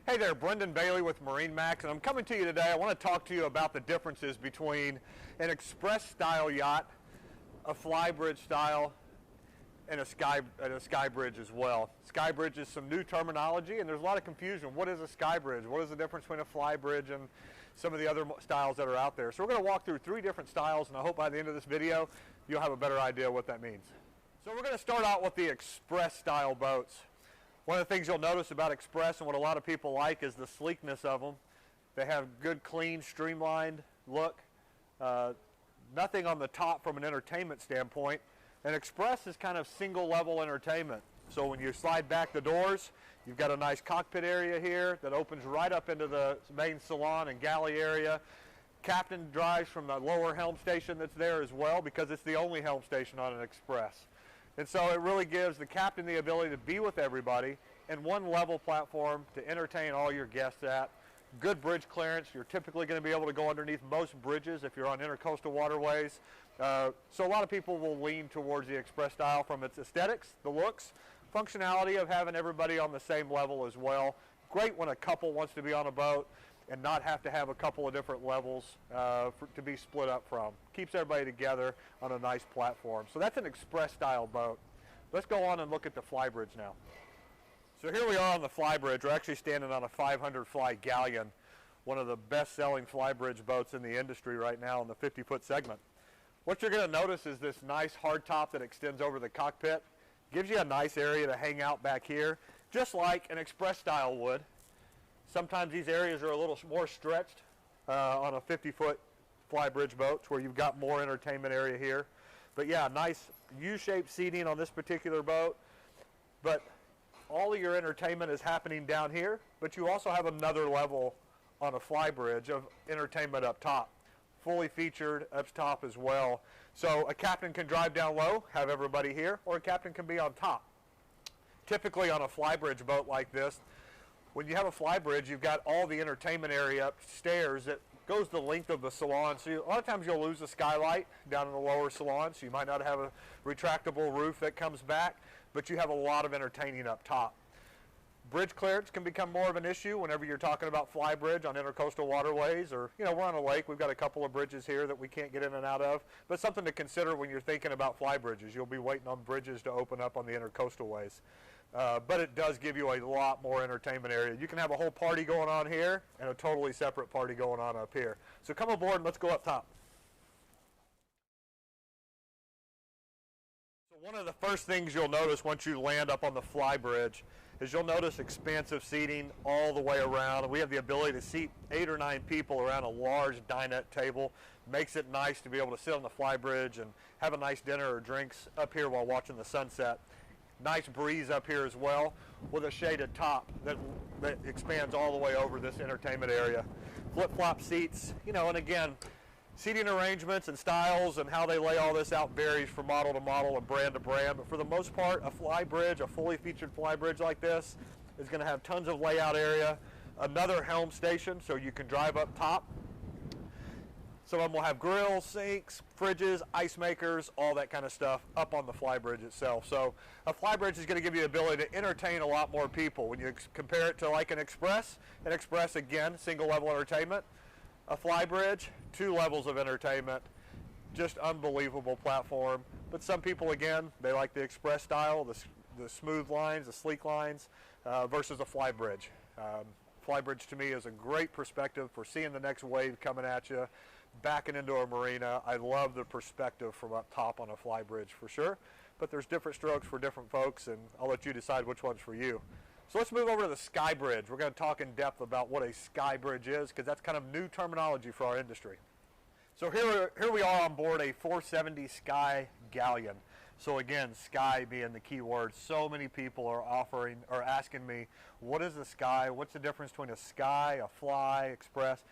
Hey there, Brendan Bailey with MarineMax, and I'm coming to you today. I want to talk to you about the differences between an express style yacht, a flybridge style, and a sky bridge as well. Sky bridge is some new terminology, and there's a lot of confusion. What is a sky bridge? What is the difference between a flybridge and some of the other styles that are out there? So we're going to walk through 3 different styles, and I hope by the end of this video you'll have a better idea what that means. So we're going to start out with the express style boats. One of the things you'll notice about express and what a lot of people like is the sleekness of them. They have good, clean, streamlined look. Nothing on the top from an entertainment standpoint. And express is kind of single level entertainment. So when you slide back the doors, you've got a nice cockpit area here that opens right up into the main salon and galley area. Captain drives from the lower helm station that's there as well, because it's the only helm station on an express. And so it really gives the captain the ability to be with everybody in one level platform to entertain all your guests at. Good bridge clearance. You're typically going to be able to go underneath most bridges if you're on intercoastal waterways. So a lot of people will lean towards the express style from its aesthetics, the looks, functionality of having everybody on the same level as well. Great when a couple wants to be on a boat and not have to have a couple of different levels to be split up from. Keeps everybody together on a nice platform. So that's an express style boat. Let's go on and look at the flybridge now. So here we are on the flybridge. We're actually standing on a 500 fly galleon, one of the best selling flybridge boats in the industry right now in the 50-foot segment. What you're going to notice is this nice hardtop that extends over the cockpit. Gives you a nice area to hang out back here, just like an express style would. Sometimes these areas are a little more stretched on a 50-foot flybridge boats where you've got more entertainment area here. But yeah, nice U-shaped seating on this particular boat. But all of your entertainment is happening down here, but you also have another level on a flybridge of entertainment up top. Fully featured up top as well. So a captain can drive down low, have everybody here, or a captain can be on top. Typically on a flybridge boat like this, when you have a flybridge, you've got all the entertainment area upstairs that goes the length of the salon. So a lot of times you'll lose the skylight down in the lower salon, so you might not have a retractable roof that comes back, but you have a lot of entertaining up top. Bridge clearance can become more of an issue whenever you're talking about flybridge on intercoastal waterways, or, you know, we're on a lake. We've got a couple of bridges here that we can't get in and out of, but something to consider when you're thinking about flybridges. You'll be waiting on bridges to open up on the intercoastal ways. But it does give you a lot more entertainment area. You can have a whole party going on here and a totally separate party going on up here. So come aboard and let's go up top. So one of the first things you'll notice once you land up on the flybridge is you'll notice expansive seating all the way around. And we have the ability to seat 8 or 9 people around a large dinette table. Makes it nice to be able to sit on the flybridge and have a nice dinner or drinks up here while watching the sunset. Nice breeze up here as well, with a shaded top that expands all the way over this entertainment area. Flip-flop seats, you know, and again, seating arrangements and styles and how they lay all this out varies from model to model and brand to brand, but for the most part, a flybridge, a fully featured flybridge like this, is going to have tons of layout area, another helm station so you can drive up top. Some of them will have grills, sinks, fridges, ice makers, all that kind of stuff up on the flybridge itself. So a flybridge is going to give you the ability to entertain a lot more people. When you compare it to like an express, again, single level entertainment. A flybridge, 2 levels of entertainment. Just unbelievable platform. But some people, again, they like the express style, the smooth lines, the sleek lines, versus a flybridge. Flybridge to me is a great perspective for seeing the next wave coming at you, backing into a marina. I love the perspective from up top on a flybridge for sure, but there's different strokes for different folks, and I'll let you decide which one's for you. So let's move over to the sky bridge. We're going to talk in depth about what a sky bridge is, because that's kind of new terminology for our industry. So here we are on board a 470 Sky Galleon. So again, sky being the key word. So many people are asking me, what is a sky? What's the difference between a sky, a fly, express?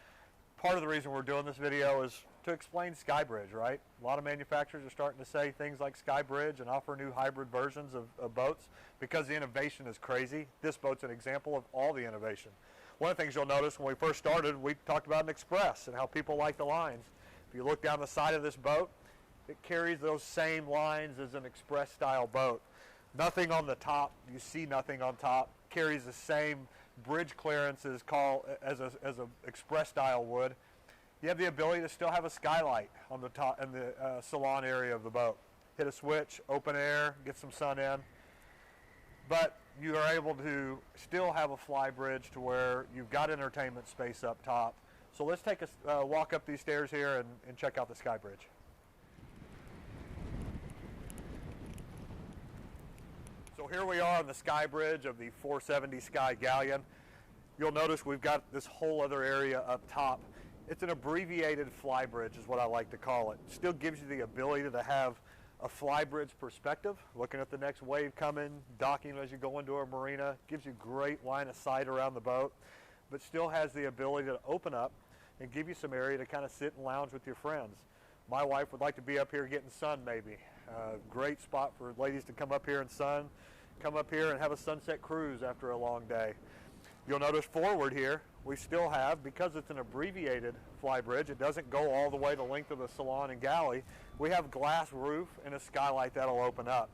Part of the reason we're doing this video is to explain sky bridge, right? A lot of manufacturers are starting to say things like sky bridge and offer new hybrid versions of boats because the innovation is crazy. This boat's an example of all the innovation. One of the things you'll notice when we first started, we talked about an express and how people like the lines. If you look down the side of this boat, it carries those same lines as an express style boat. Nothing on the top, you see nothing on top, carries the same bridge clearance as a express style would, you have the ability to still have a skylight on the top in the salon area of the boat. Hit a switch, open air, get some sun in. But you are able to still have a fly bridge to where you've got entertainment space up top. So let's take a walk up these stairs here and check out the sky bridge. So here we are on the sky bridge of the 470 Sky Galleon. You'll notice we've got this whole other area up top. It's an abbreviated fly bridge is what I like to call it. Still gives you the ability to have a fly bridge perspective, looking at the next wave coming, docking as you go into a marina, gives you great line of sight around the boat, but still has the ability to open up and give you some area to kind of sit and lounge with your friends. My wife would like to be up here getting sun maybe. Great spot for ladies to come up here and sun, come up here and have a sunset cruise after a long day. You'll notice forward here, we still have, because it's an abbreviated fly bridge, it doesn't go all the way the length of the salon and galley, we have glass roof and a skylight that'll open up.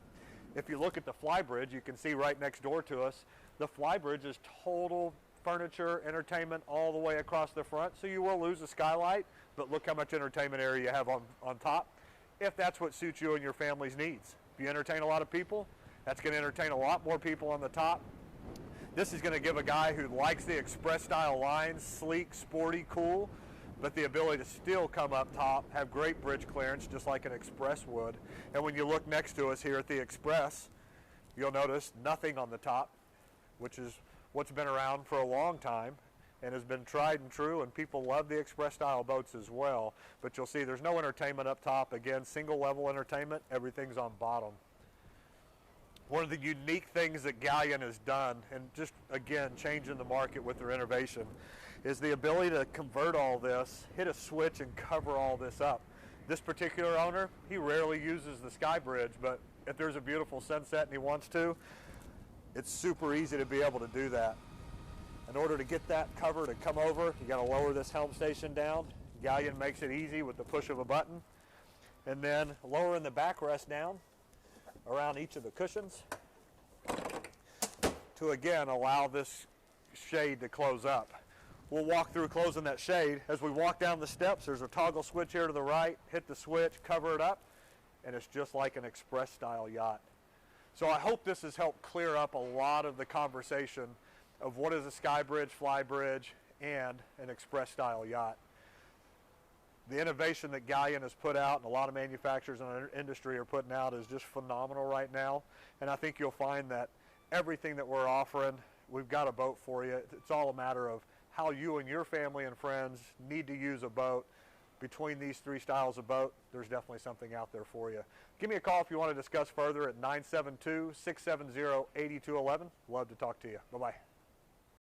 If you look at the fly bridge, you can see right next door to us, the fly bridge is total furniture, entertainment all the way across the front, so you will lose the skylight, but look how much entertainment area you have on top, if that's what suits you and your family's needs. If you entertain a lot of people, that's going to entertain a lot more people on the top. This is going to give a guy who likes the express style lines, sleek, sporty, cool, but the ability to still come up top, have great bridge clearance just like an express would. And when you look next to us here at the express, you'll notice nothing on the top, which is what's been around for a long time and has been tried and true, and people love the express style boats as well. But you'll see there's no entertainment up top. Again, single level entertainment, everything's on bottom. One of the unique things that Galleon has done, and just again changing the market with their innovation, is the ability to convert all this, hit a switch and cover all this up. This particular owner, he rarely uses the sky bridge, but if there's a beautiful sunset and he wants to, it's super easy to be able to do that. In order to get that cover to come over, you got to lower this helm station down. Galleon makes it easy with the push of a button. And then lowering the backrest down around each of the cushions to again allow this shade to close up. We'll walk through closing that shade. As we walk down the steps, there's a toggle switch here to the right. Hit the switch, cover it up, and it's just like an express style yacht. So I hope this has helped clear up a lot of the conversation of what is a sky bridge, fly bridge, and an express style yacht. The innovation that Galleon has put out and a lot of manufacturers in our industry are putting out is just phenomenal right now. And I think you'll find that everything that we're offering, we've got a boat for you. It's all a matter of how you and your family and friends need to use a boat. Between these three styles of boat, there's definitely something out there for you. Give me a call if you want to discuss further at 972-670-8211. Love to talk to you. Bye-bye.